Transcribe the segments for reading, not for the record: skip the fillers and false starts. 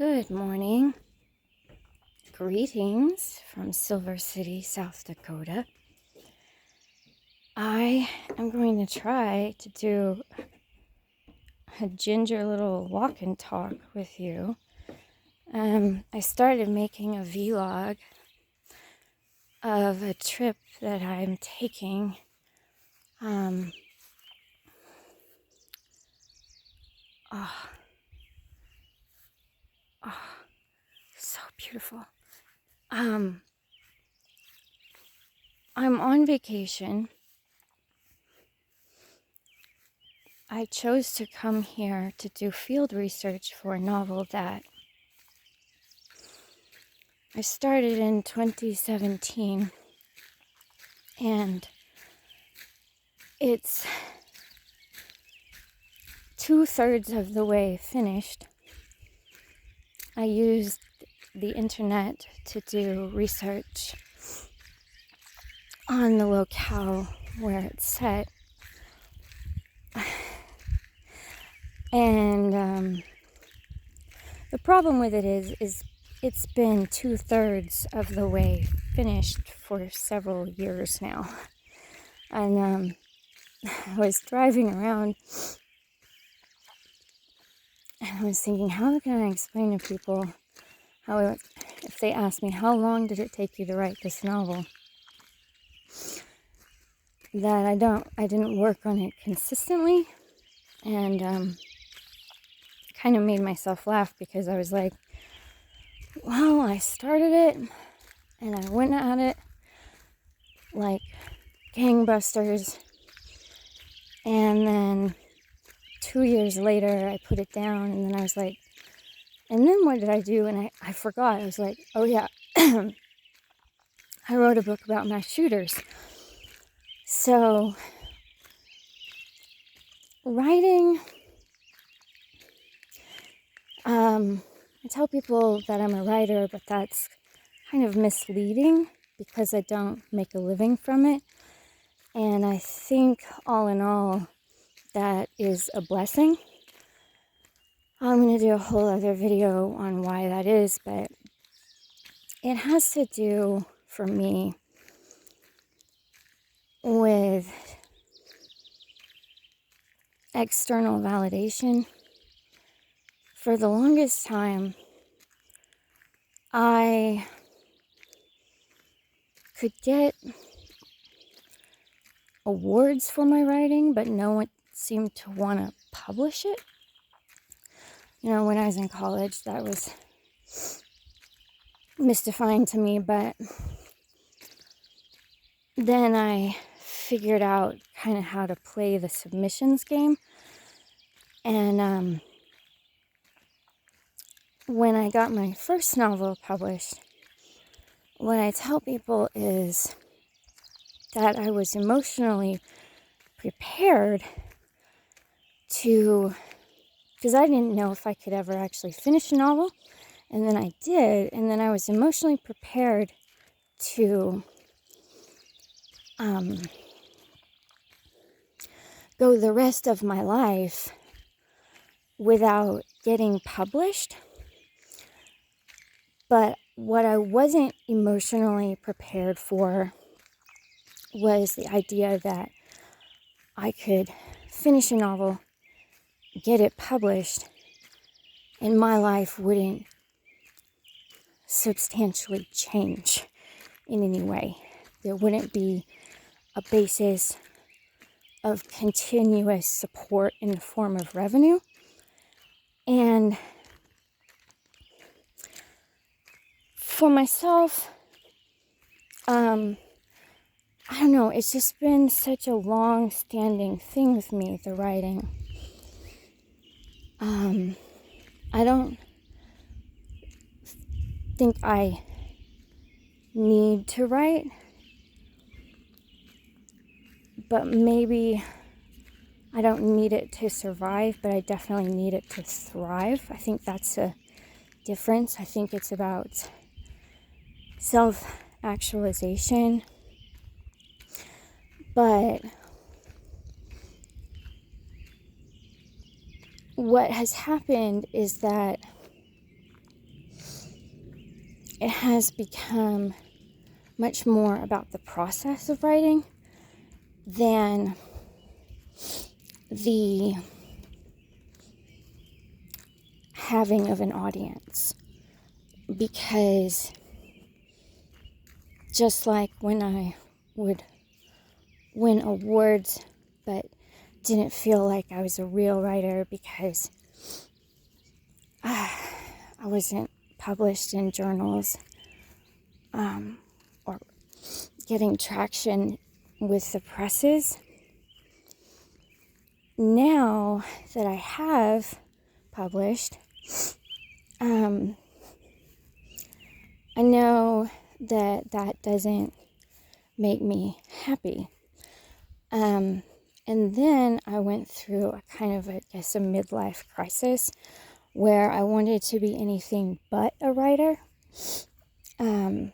Good morning. Greetings from Silver City, South Dakota. I am going to try to do a ginger little walk and talk with you. I started making a vlog of a trip that I'm taking. So beautiful. I'm on vacation. I chose to come here to do field research for a novel that I started in 2017, and it's 2/3 of the way finished. I used the internet to do research on the locale where it's set. And the problem with it is it's been 2/3 of the way finished for several years now. And I was driving around and I was thinking, how can I explain to people if they ask me, how long did it take you to write this novel? That I didn't work on it consistently, and kind of made myself laugh because I was like, well, I started it and I went at it like gangbusters, and then 2 years later I put it down, and then I was like, and then what did I do? And I forgot. I was like, oh yeah, I wrote a book about mass shooters. So writing, I tell people that I'm a writer, but that's kind of misleading because I don't make a living from it. And I think all in all, that is a blessing. I'm going to do a whole other video on why that is, but it has to do, for me, with external validation. For the longest time, I could get awards for my writing, but no one seemed to want to publish it. You know, when I was in college, that was mystifying to me, but then I figured out kind of how to play the submissions game. And when I got my first novel published, what I tell people is that I was emotionally prepared to, because I didn't know if I could ever actually finish a novel, and then I did, and then I was emotionally prepared to go the rest of my life without getting published. But what I wasn't emotionally prepared for was the idea that I could finish a novel, get it published, and my life wouldn't substantially change in any way. There wouldn't be a basis of continuous support in the form of revenue. And for myself, I don't know, it's just been such a long-standing thing with me, the writing. I don't think I need to write, but maybe I don't need it to survive, but I definitely need it to thrive. I think that's a difference. I think it's about self-actualization. But what has happened is that it has become much more about the process of writing than the having of an audience. Because just like when I would win awards but didn't feel like I was a real writer because I wasn't published in journals or getting traction with the presses. Now that I have published, I know that that doesn't make me happy. And then I went through a kind of, I guess, a midlife crisis where I wanted to be anything but a writer. And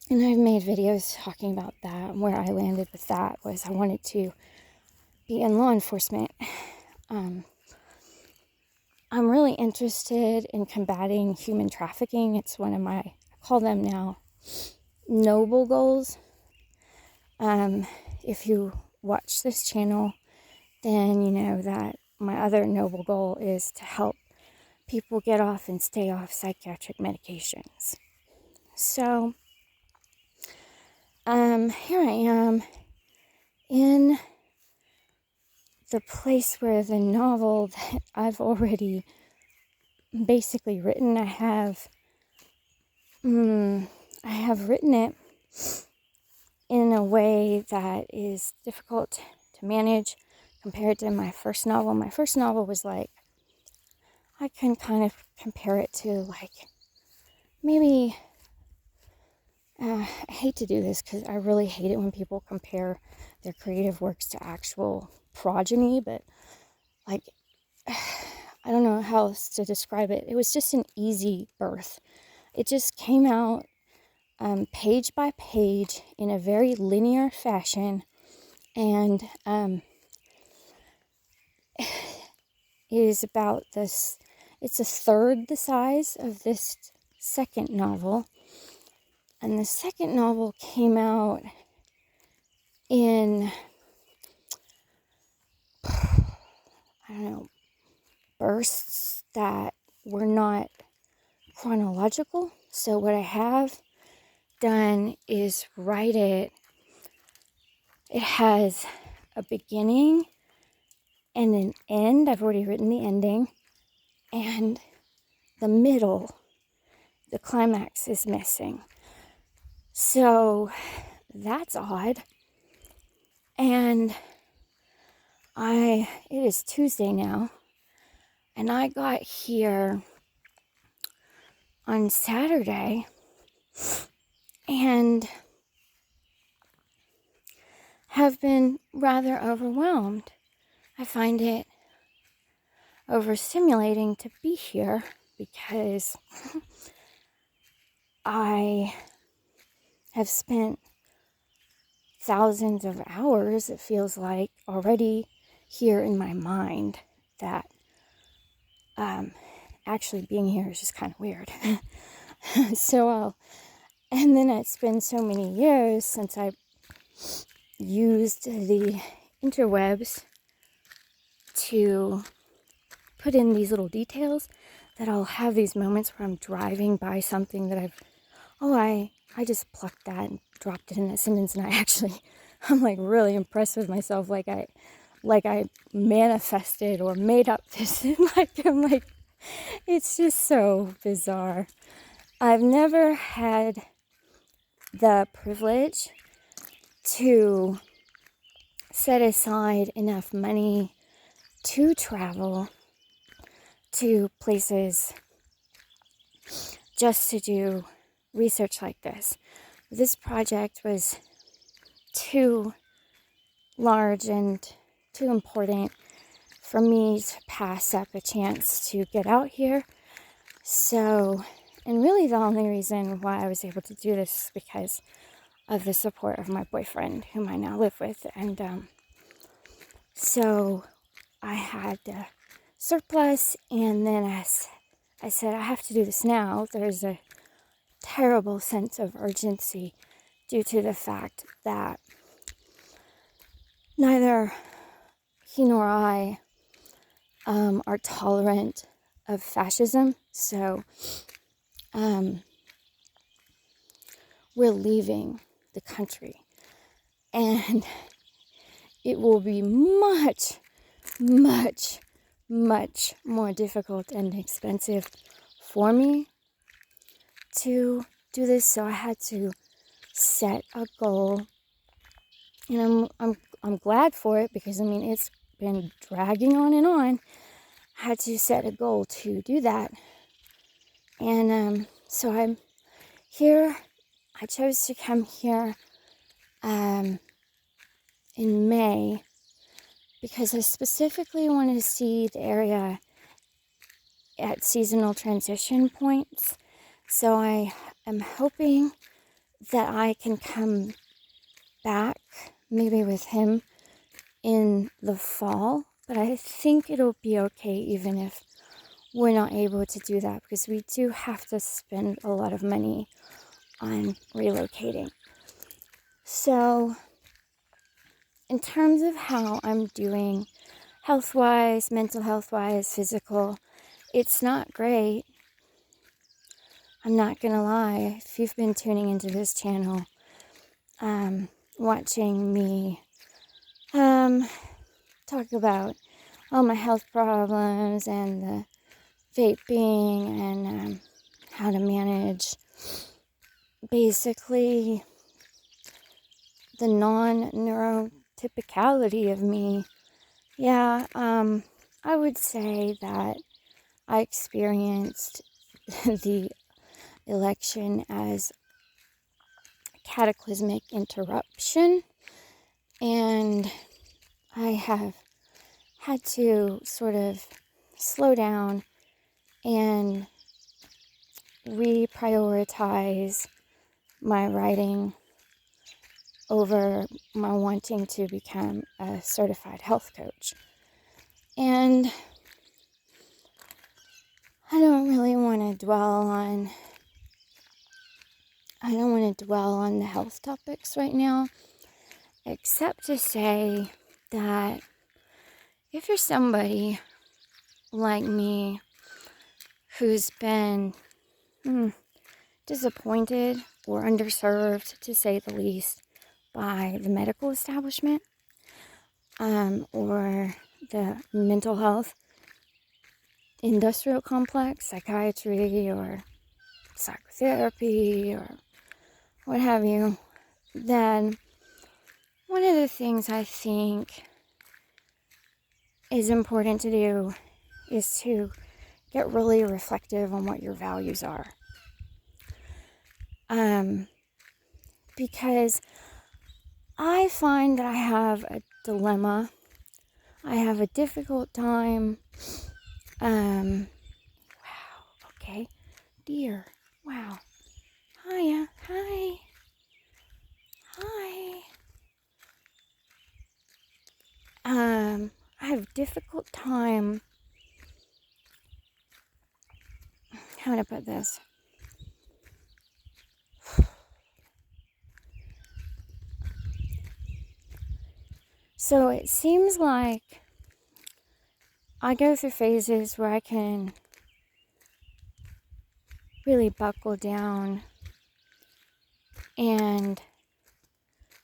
I've made videos talking about that. And where I landed with that was I wanted to be in law enforcement. I'm really interested in combating human trafficking. It's one of my, I call them now, noble goals. If you watch this channel, then you know that my other noble goal is to help people get off and stay off psychiatric medications. So, here I am in the place where the novel that I've already basically written, I have written it in a way that is difficult to manage compared to my first novel. My first novel was like, I can kind of compare it to like maybe, I hate to do this because I really hate it when people compare their creative works to actual progeny, but like, I don't know how else to describe it. It was just an easy birth. It just came out page by page in a very linear fashion, and it is about this. It's a third the size of this second novel, and the second novel came out in, I don't know, bursts that were not chronological. So what I have done is write it. It has a beginning and an end. I've already written the ending, and the middle, the climax, is missing. So that's odd. And it is Tuesday now, and I got here on Saturday and have been rather overwhelmed. I find it overstimulating to be here because I have spent thousands of hours, it feels like, already here in my mind that actually being here is just kind of weird. And then it's been so many years since I used the interwebs to put in these little details that I'll have these moments where I'm driving by something that I just plucked that and dropped it in that sentence, and I'm like really impressed with myself, like I manifested or made up this. I'm like, it's just so bizarre. I've never had the privilege to set aside enough money to travel to places just to do research like this. This project was too large and too important for me to pass up a chance to get out here. So, and really the only reason why I was able to do this is because of the support of my boyfriend, whom I now live with. And so I had a surplus, and then I said, I have to do this now. There's a terrible sense of urgency due to the fact that neither he nor I are tolerant of fascism. So we're leaving the country. And it will be much, much, much more difficult and expensive for me to do this. So I had to set a goal, and I'm glad for it, because I mean it's been dragging on and on. I had to set a goal to do that, and so I'm here. I chose to come here in May because I specifically wanted to see the area at seasonal transition points. So I am hoping that I can come back maybe with him in the fall, but I think it'll be okay even if we're not able to do that, because we do have to spend a lot of money on relocating. So in terms of how I'm doing health-wise, mental health-wise, physical, it's not great. I'm not gonna lie. If you've been tuning into this channel, watching me talk about all my health problems and the vaping and how to manage basically the non-neurotypicality of me. Yeah, I would say that I experienced the election as a cataclysmic interruption, and I have had to sort of slow down and reprioritize my writing over my wanting to become a certified health coach. And I don't really want to dwell on the health topics right now, except to say that if you're somebody like me who's been disappointed or underserved, to say the least, by the medical establishment, or the mental health industrial complex, psychiatry or psychotherapy or what have you, then one of the things I think is important to do is to get really reflective on what your values are. Because I find that I have a dilemma. I have a difficult time. Wow, okay. Dear, wow. Hiya, hi. Hi. I have a difficult time. How to put this? So it seems like I go through phases where I can really buckle down and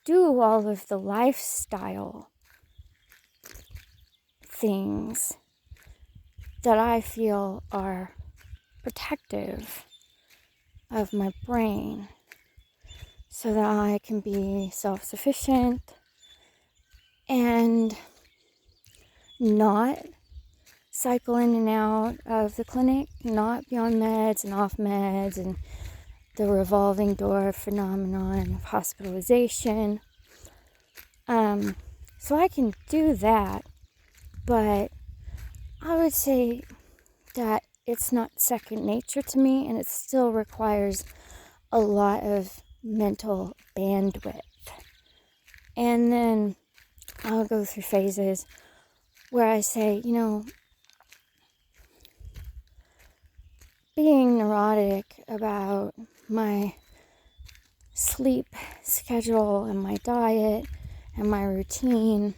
do all of the lifestyle things that I feel are protective of my brain so that I can be self-sufficient and not cycle in and out of the clinic, not be on meds and off meds and the revolving door phenomenon of hospitalization. So I can do that, but I would say that it's not second nature to me, and it still requires a lot of mental bandwidth. And then I'll go through phases where I say, being neurotic about my sleep schedule and my diet and my routine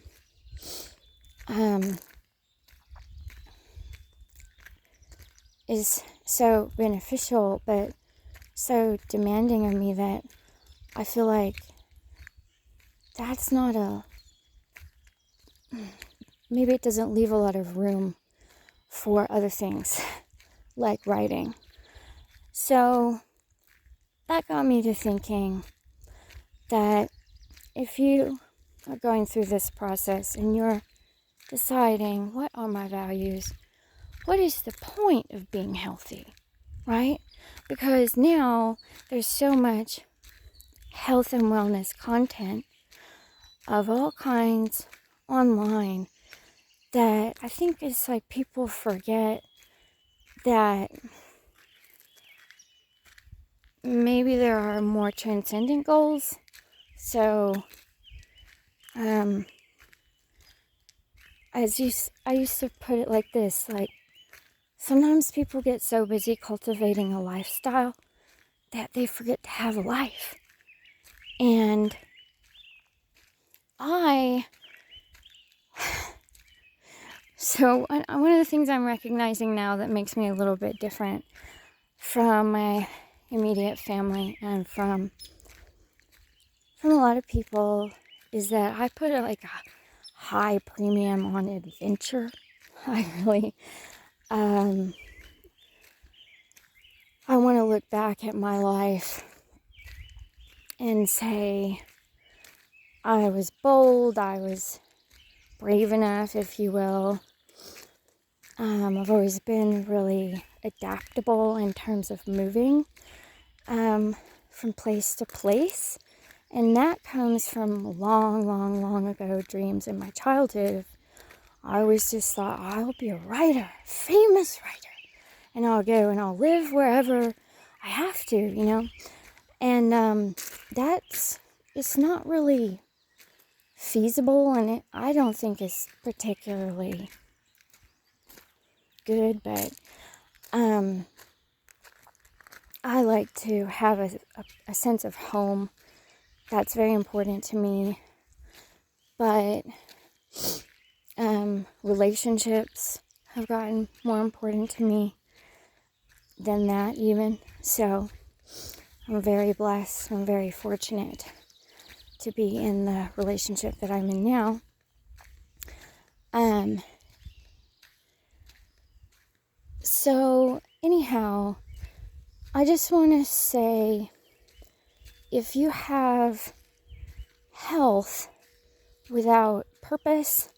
is so beneficial, but so demanding of me that I feel like that's not maybe it doesn't leave a lot of room for other things like writing. So that got me to thinking that if you are going through this process and you're deciding, what are my values? What is the point of being healthy, right? Because now there's so much health and wellness content of all kinds online that I think it's like people forget that maybe there are more transcendent goals. So, I used to put it like this, like, sometimes people get so busy cultivating a lifestyle that they forget to have a life. And so one of the things I'm recognizing now that makes me a little bit different from my immediate family and from a lot of people is that I put a high premium on adventure. I really, I want to look back at my life and say I was bold, I was brave enough, if you will. I've always been really adaptable in terms of moving from place to place. And that comes from long ago dreams in my childhood. I always just thought, I'll be a writer, famous writer. And I'll go and I'll live wherever I have to, you know. And it's not really feasible, and I don't think it's particularly good, but I like to have a sense of home. That's very important to me. But relationships have gotten more important to me than that even. So I'm very blessed. I'm very fortunate to be in the relationship that I'm in now. So anyhow, I just want to say, if you have health without purpose,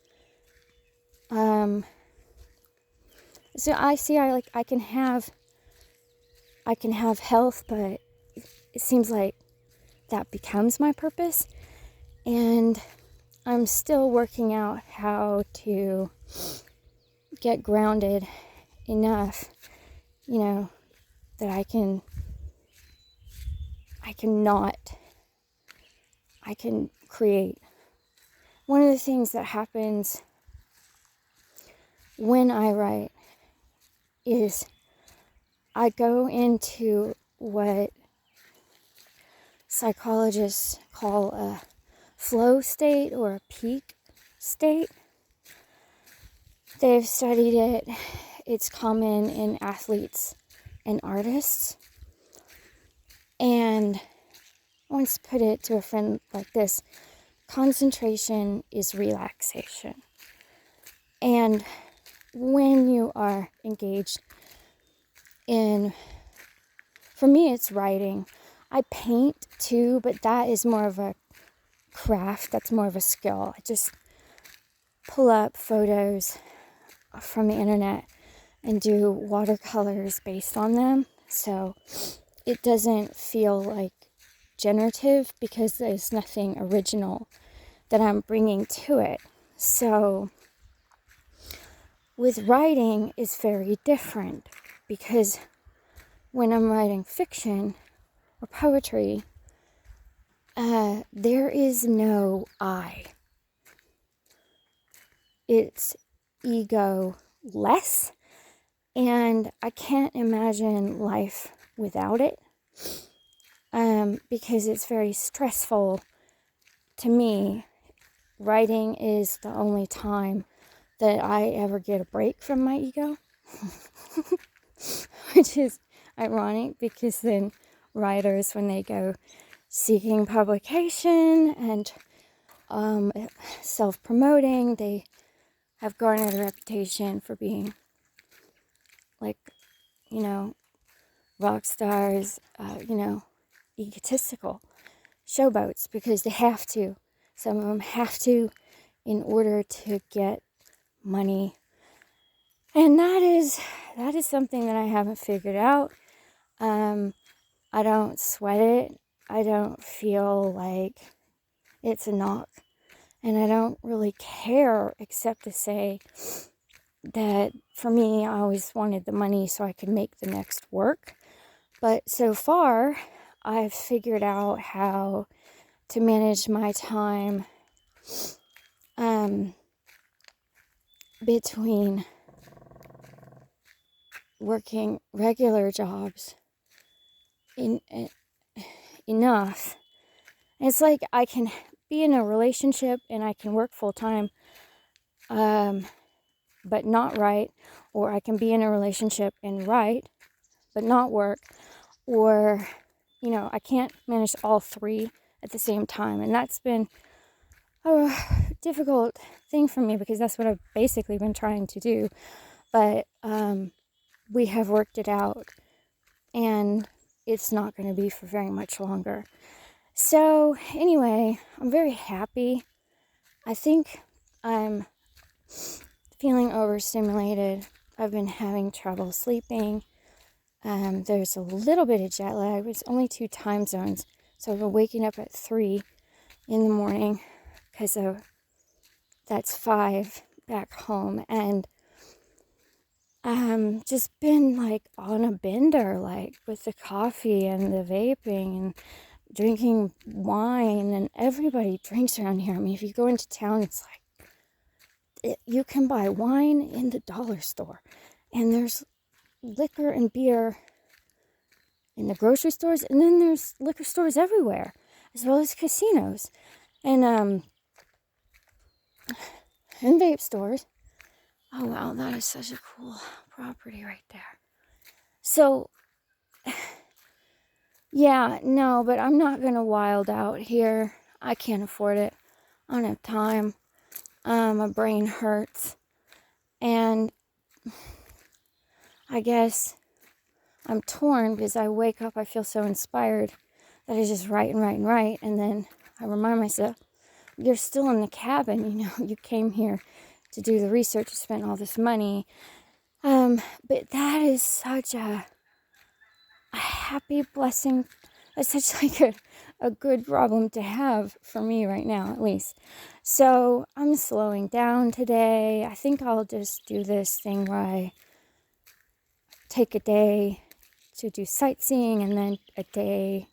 so I can have health, but it seems like that becomes my purpose, and I'm still working out how to get grounded enough, you know, that I can create. One of the things that happens when I write is I go into what psychologists call a flow state or a peak state. They've studied it. It's common in athletes and artists. And I once put it to a friend like this: concentration is relaxation. And when you are engaged in, for me it's writing. I paint too, but that is more of a craft. That's more of a skill. I just pull up photos from the internet and do watercolors based on them. So it doesn't feel like generative because there's nothing original that I'm bringing to it. So with writing, it's very different, because when I'm writing fiction or poetry, there is no I. It's ego-less, and I can't imagine life without it. because it's very stressful to me. Writing is the only time that I ever get a break from my ego, which is ironic because then writers, when they go seeking publication and self-promoting, they have garnered a reputation for being like, rock stars, egotistical showboats, because they have to. Some of them have to in order to get money. And that is something that I haven't figured out. I don't sweat it. I don't feel like it's a knock. And I don't really care, except to say that for me, I always wanted the money so I could make the next work. But so far, I've figured out how to manage my time between working regular jobs enough. It's like I can be in a relationship and I can work full time, but not write, or I can be in a relationship and write, but not work, or, I can't manage all three at the same time. And that's been a difficult thing for me because that's what I've basically been trying to do. But we have worked it out, and it's not going to be for very much longer. So anyway, I'm very happy. I think I'm feeling overstimulated. I've been having trouble sleeping. There's a little bit of jet lag. It's only 2 time zones. So I've been waking up at 3 in the morning because that's 5 back home. And just been like on a bender, like with the coffee and the vaping and drinking wine. And everybody drinks around here. I mean, if you go into town, it's like you can buy wine in the dollar store. And there's liquor and beer in the grocery stores, and then there's liquor stores everywhere, as well as casinos and vape stores. Oh wow, that is such a cool property right there. So yeah, no, but I'm not gonna wild out here. I can't afford it. I don't have time. My brain hurts, and I guess I'm torn because I wake up, I feel so inspired that I just write and write and write, and then I remind myself, you're still in the cabin, you came here to do the research, you spent all this money, but that is such a happy blessing. That's such like a good problem to have for me right now, at least. So I'm slowing down today. I think I'll just do this thing where I take a day to do sightseeing and then a day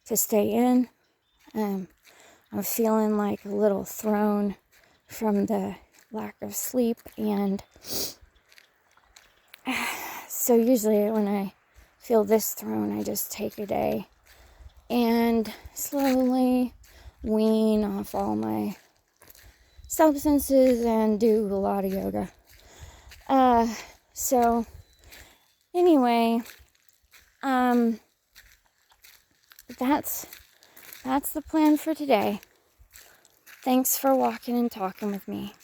to stay in. I'm feeling like a little thrown from the lack of sleep, and so usually when I feel this thrown, I just take a day and slowly wean off all my substances and do a lot of yoga. So anyway, that's the plan for today. Thanks for walking and talking with me.